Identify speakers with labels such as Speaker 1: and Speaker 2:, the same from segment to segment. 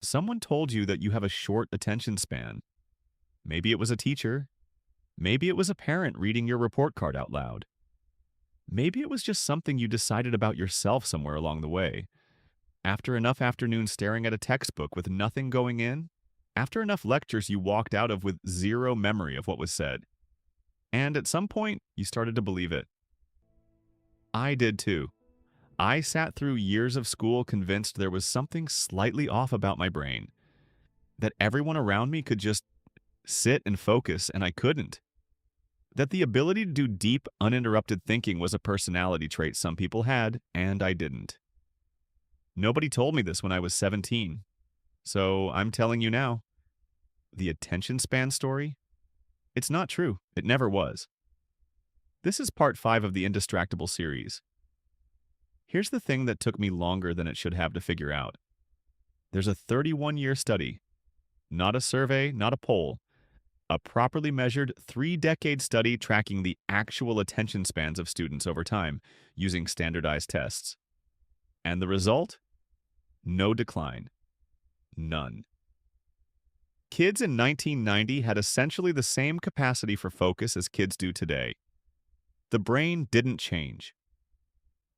Speaker 1: Someone told you that you have a short attention span. Maybe it was a teacher. Maybe it was a parent reading your report card out loud. Maybe it was just something you decided about yourself somewhere along the way. After enough afternoons staring at a textbook with nothing going in, after enough lectures you walked out of with zero memory of what was said. And at some point, you started to believe it. I did too. I sat through years of school convinced there was something slightly off about my brain, that everyone around me could just sit and focus and I couldn't. That the ability to do deep, uninterrupted thinking was a personality trait some people had, and I didn't. Nobody told me this when I was 17. So I'm telling you now, the attention span story? It's not true. It never was. This is part 5 of the Indistractable series. Here's the thing that took me longer than it should have to figure out. There's a 31-year study, not a survey, not a poll, a properly measured 3-decade study tracking the actual attention spans of students over time using standardized tests. And the result? No decline. None. Kids in 1990 had essentially the same capacity for focus as kids do today. The brain didn't change.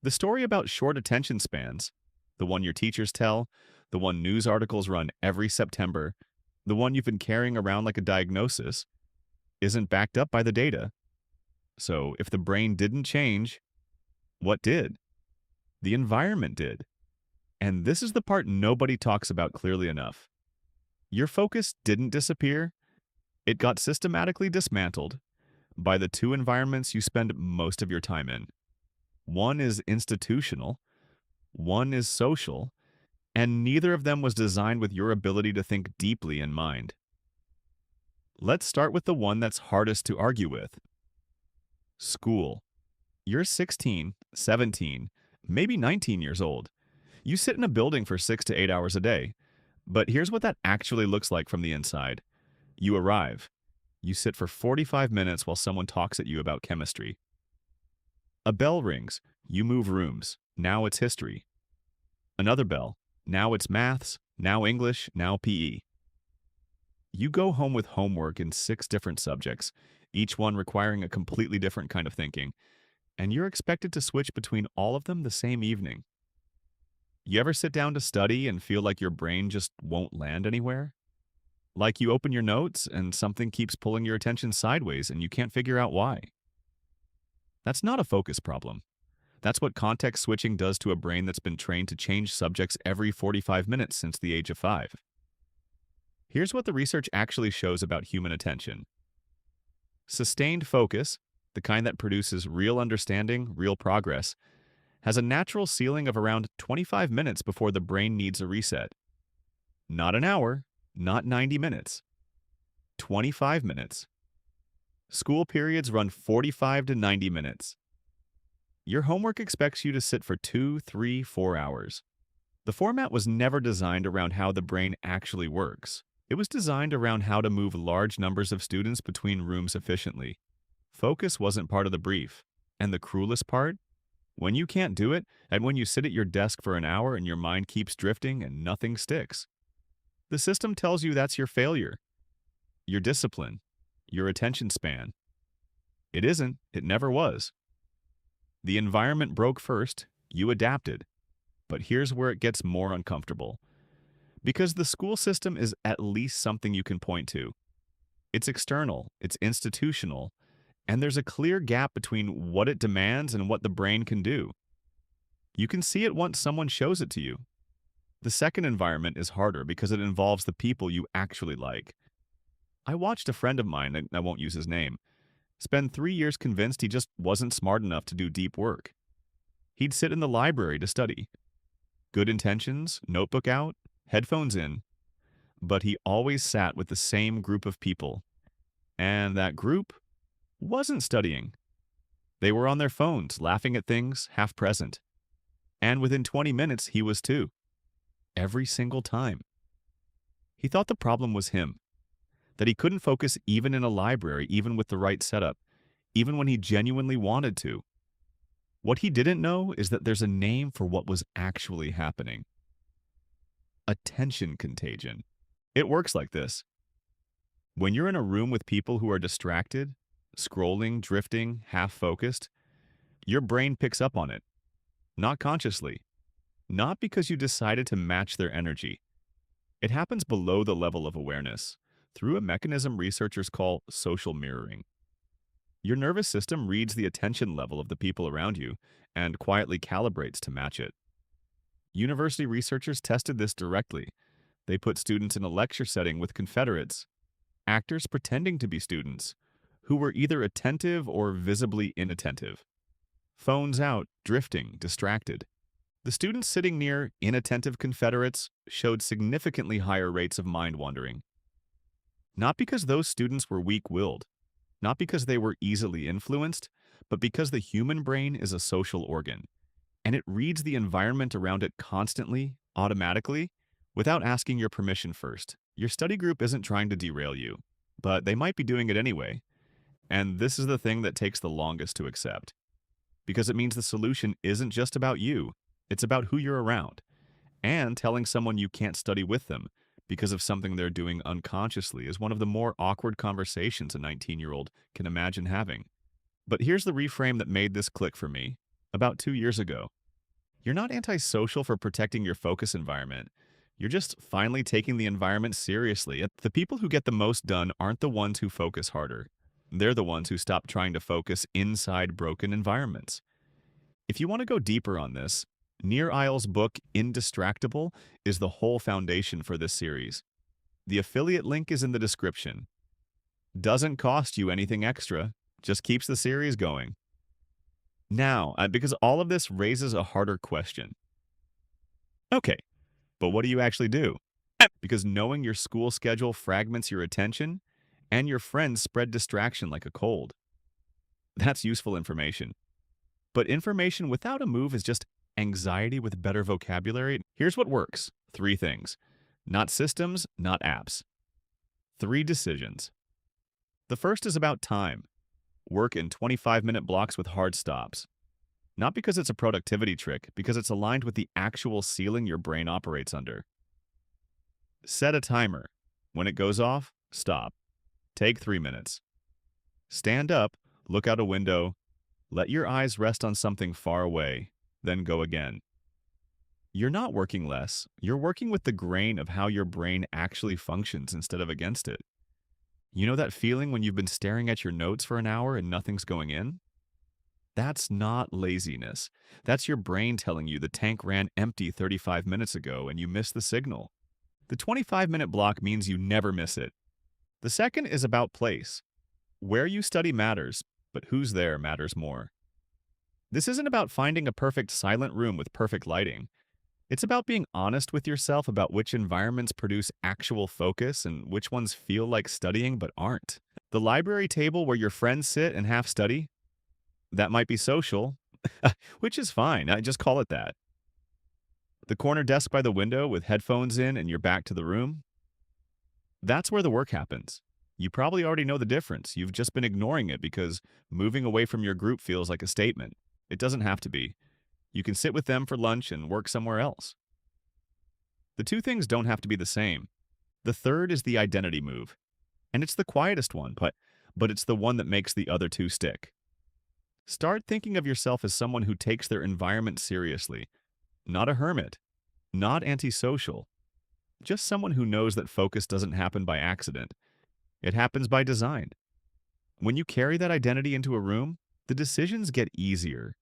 Speaker 1: The story about short attention spans, the one your teachers tell, the one news articles run every September, the one you've been carrying around like a diagnosis, isn't backed up by the data. So if the brain didn't change, what did? The environment did. And this is the part nobody talks about clearly enough. Your focus didn't disappear. It got systematically dismantled by the two environments you spend most of your time in. One is institutional, one is social, and neither of them was designed with your ability to think deeply in mind. Let's start with the one that's hardest to argue with. School. You're 16, 17, maybe 19 years old. You sit in a building for 6 to 8 hours a day. But here's what that actually looks like from the inside. You arrive. You sit for 45 minutes while someone talks at you about chemistry. A bell rings. You move rooms. Now it's history. Another bell. Now it's maths, now English, now PE. You go home with homework in 6 different subjects, each one requiring a completely different kind of thinking, and you're expected to switch between all of them the same evening. You ever sit down to study and feel like your brain just won't land anywhere? Like you open your notes and something keeps pulling your attention sideways and you can't figure out why. That's not a focus problem. That's what context switching does to a brain that's been trained to change subjects every 45 minutes since the age of 5. Here's what the research actually shows about human attention. Sustained focus, the kind that produces real understanding, real progress, has a natural ceiling of around 25 minutes before the brain needs a reset. Not an hour, not 90 minutes. 25 minutes. School periods run 45 to 90 minutes. Your homework expects you to sit for 2, 3, 4 hours. The format was never designed around how the brain actually works. It was designed around how to move large numbers of students between rooms efficiently. Focus wasn't part of the brief. And the cruelest part? When you can't do it, and when you sit at your desk for an hour and your mind keeps drifting and nothing sticks. The system tells you that's your failure, your discipline, your attention span. It isn't. It never was. The environment broke first, you adapted. But here's where it gets more uncomfortable. Because the school system is at least something you can point to. It's external, it's institutional, and there's a clear gap between what it demands and what the brain can do. You can see it once someone shows it to you. The second environment is harder because it involves the people you actually like. I watched a friend of mine, and I won't use his name, spend 3 years convinced he just wasn't smart enough to do deep work. He'd sit in the library to study. Good intentions, notebook out, headphones in. But he always sat with the same group of people. And that group wasn't studying. They were on their phones, laughing at things, half present. And within 20 minutes, he was too. Every single time. He thought the problem was him. That he couldn't focus even in a library, even with the right setup, even when he genuinely wanted to. What he didn't know is that there's a name for what was actually happening. attention contagion. It works like this. When you're in a room with people who are distracted, scrolling, drifting, half-focused, your brain picks up on it, not consciously, not because you decided to match their energy. It happens below the level of awareness, through a mechanism researchers call social mirroring. Your nervous system reads the attention level of the people around you and quietly calibrates to match it. University researchers tested this directly. They put students in a lecture setting with Confederates, actors pretending to be students, who were either attentive or visibly inattentive. Phones out, drifting, distracted. The students sitting near inattentive Confederates showed significantly higher rates of mind wandering. Not because those students were weak-willed, not because they were easily influenced, but because the human brain is a social organ, and it reads the environment around it constantly, automatically, without asking your permission first. Your study group isn't trying to derail you, but they might be doing it anyway. And this is the thing that takes the longest to accept. Because it means the solution isn't just about you, it's about who you're around. And telling someone you can't study with them because of something they're doing unconsciously is one of the more awkward conversations a 19-year-old can imagine having. But here's the reframe that made this click for me. About 2 years ago. You're not antisocial for protecting your focus environment. You're just finally taking the environment seriously. The people who get the most done aren't the ones who focus harder. They're the ones who stop trying to focus inside broken environments. If you want to go deeper on this, Nir Eyal's book, Indistractable, is the whole foundation for this series. The affiliate link is in the description. Doesn't cost you anything extra, just keeps the series going. Now, because all of this raises a harder question. Okay, but what do you actually do? Because knowing your school schedule fragments your attention, and your friends spread distraction like a cold. That's useful information. But information without a move is just anxiety with better vocabulary. Here's what works. 3 things. Not systems, not apps. 3 decisions. The first is about time. Work in 25-minute blocks with hard stops. Not because it's a productivity trick, because it's aligned with the actual ceiling your brain operates under. Set a timer. When it goes off, stop. Take 3 minutes. Stand up, look out a window, let your eyes rest on something far away, then go again. You're not working less, you're working with the grain of how your brain actually functions instead of against it. You know that feeling when you've been staring at your notes for an hour and nothing's going in? That's not laziness. That's your brain telling you the tank ran empty 35 minutes ago and you missed the signal. The 25-minute block means you never miss it. The second is about place. Where you study matters, but who's there matters more. This isn't about finding a perfect silent room with perfect lighting. It's about being honest with yourself about which environments produce actual focus and which ones feel like studying but aren't. The library table where your friends sit and half study? That might be social, which is fine. I just call it that. The corner desk by the window with headphones in and your back to the room? That's where the work happens. You probably already know the difference. You've just been ignoring it because moving away from your group feels like a statement. It doesn't have to be. You can sit with them for lunch and work somewhere else. The 2 things don't have to be the same. The third is the identity move. And it's the quietest one, but it's the one that makes the other 2 stick. Start thinking of yourself as someone who takes their environment seriously. Not a hermit. Not antisocial. Just someone who knows that focus doesn't happen by accident. It happens by design. When you carry that identity into a room, the decisions get easier.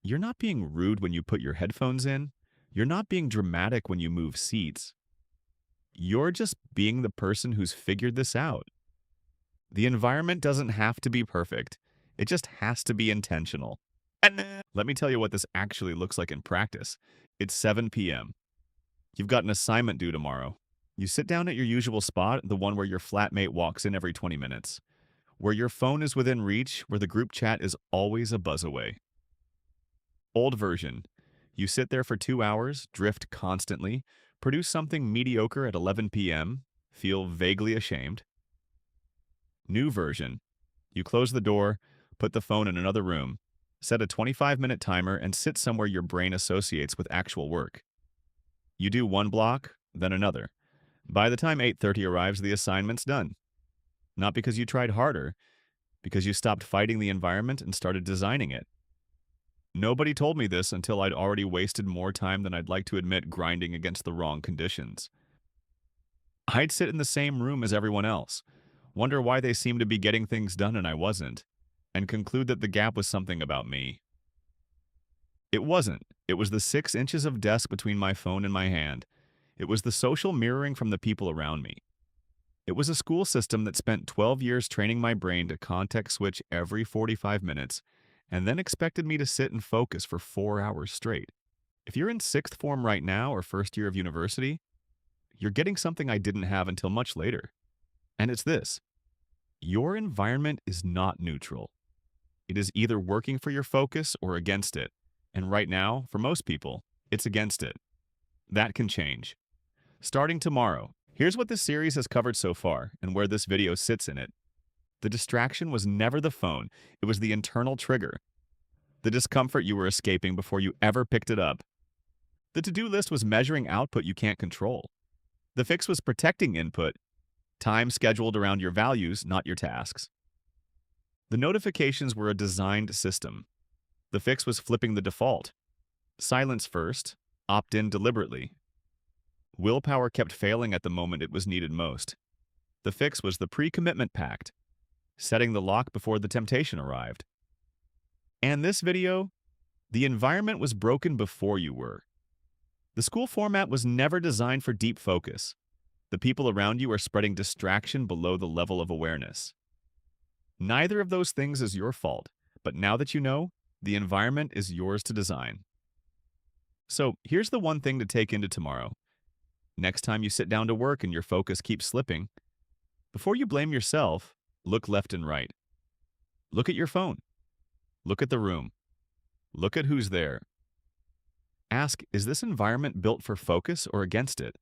Speaker 1: You're not being rude when you put your headphones in. You're not being dramatic when you move seats. You're just being the person who's figured this out. The environment doesn't have to be perfect. It just has to be intentional. And let me tell you what this actually looks like in practice. It's 7 p.m. You've got an assignment due tomorrow. You sit down at your usual spot, the one where your flatmate walks in every 20 minutes, where your phone is within reach, where the group chat is always a buzz away. Old version. You sit there for 2 hours, drift constantly, produce something mediocre at 11 p.m., feel vaguely ashamed. New version. You close the door, put the phone in another room, set a 25-minute timer, and sit somewhere your brain associates with actual work. You do 1 block, then another. By the time 8:30 arrives, the assignment's done. Not because you tried harder, because you stopped fighting the environment and started designing it. Nobody told me this until I'd already wasted more time than I'd like to admit grinding against the wrong conditions. I'd sit in the same room as everyone else, wonder why they seemed to be getting things done and I wasn't, and conclude that the gap was something about me. It wasn't. It was the 6 inches of desk between my phone and my hand. It was the social mirroring from the people around me. It was a school system that spent 12 years training my brain to context switch every 45 minutes and then expected me to sit and focus for 4 hours straight. If you're in sixth form right now or first year of university, you're getting something I didn't have until much later. And it's this: your environment is not neutral. It is either working for your focus or against it. And right now, for most people, it's against it. That can change. Starting tomorrow, here's what this series has covered so far and where this video sits in it. The distraction was never the phone, it was the internal trigger. The discomfort you were escaping before you ever picked it up. The to-do list was measuring output you can't control. The fix was protecting input, time scheduled around your values, not your tasks. The notifications were a designed system. The fix was flipping the default. Silence first, opt in deliberately. Willpower kept failing at the moment it was needed most. The fix was the pre-commitment pact, setting the lock before the temptation arrived. And this video, the environment was broken before you were. The school format was never designed for deep focus. The people around you are spreading distraction below the level of awareness. Neither of those things is your fault, but now that you know, the environment is yours to design. So here's the one thing to take into tomorrow. Next time you sit down to work and your focus keeps slipping, before you blame yourself, look left and right. Look at your phone. Look at the room. Look at who's there. Ask, is this environment built for focus or against it?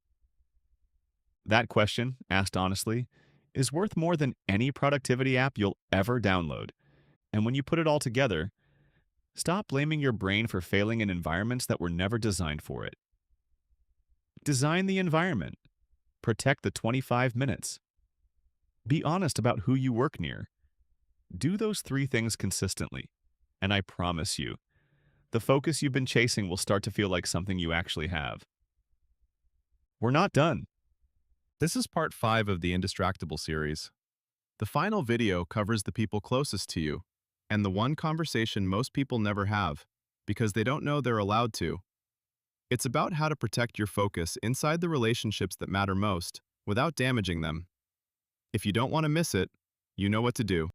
Speaker 1: That question, asked honestly, is worth more than any productivity app you'll ever download. And when you put it all together, stop blaming your brain for failing in environments that were never designed for it. Design the environment. Protect the 25 minutes. Be honest about who you work near. Do those 3 things consistently, and I promise you, the focus you've been chasing will start to feel like something you actually have. We're not done.
Speaker 2: This is part 5 of the Indistractable series. The final video covers the people closest to you, and the one conversation most people never have, because they don't know they're allowed to. It's about how to protect your focus inside the relationships that matter most, without damaging them. If you don't want to miss it, you know what to do.